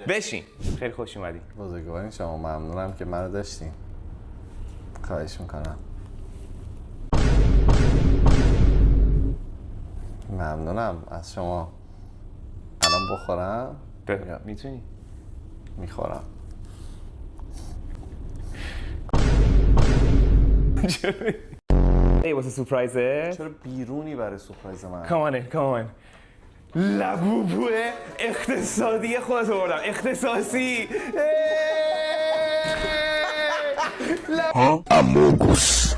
بشین. خیلی خوش اومدی. بزرگوارین شما، ممنونم که منو داشتین. خواهش میکنم. ممنونم از شما. الان بخورم؟ میتونی. میخورم. ای واسه سورپرایزه؟ چرا بیرونی برای سورپرایز من؟ کامان لبوبوه اقتصادی خودت آوردم. اختصاصی. اموگوس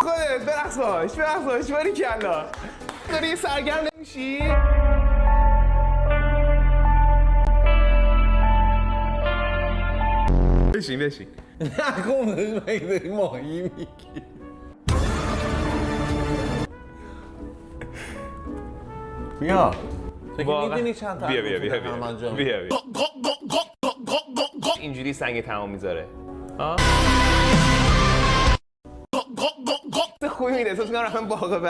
خودت برقص باش باری کلا. داری سرگرم نمیشی؟ بشین نکن مگه داری ماهی میگی؟ بیا. فکر میدونی چند تا بیا اینجوری سنگ تمام میذاره. خوبی میده. احساس میکنم رفتم باغ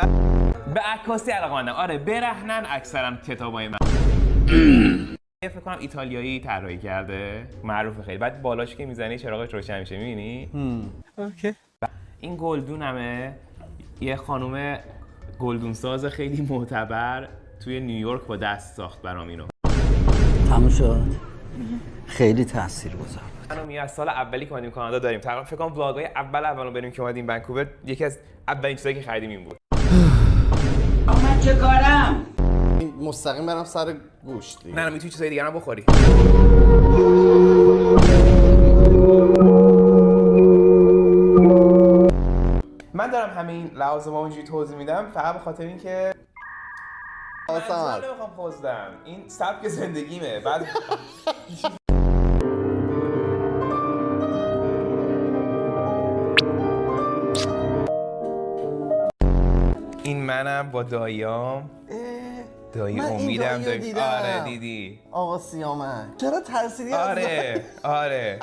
به عکاسی علاقه‌مندم. آره برهنن اکثرا کتابای من. فکر کنم ایتالیایی طراحی کرده، معروفه خیلی. بعد بالاش که میزنی چراغش روشن میشه، میبینی؟ اوکی. این گلدونمه، یه خانم گلدون ساز خیلی معتبر توی نیویورک با دست ساخت برام اینو. تموم شد. خیلی تاثیرگذار بود. منو از سال اولی که اومدیم کانادا داریم. تقریبا فکر کنم ولاگای اولو بریم که اومدیم ونکوور، یکی از اولین چیزایی که خریدیم این بود. من چه کارم؟ مستقیم برم سر گوشت دیگه. نه میتونی چیزای دیگه هم بخوری. من دارم همین لوازم اونجوری توضیح میدم فقط به خاطر اینکه من نمیخوام پوز بدم. این سبک زندگیمه. بعد این منم با داییام. دایی امیدم داریم. آره دیدی. آقا سیامک چرا ترسیدی؟ آره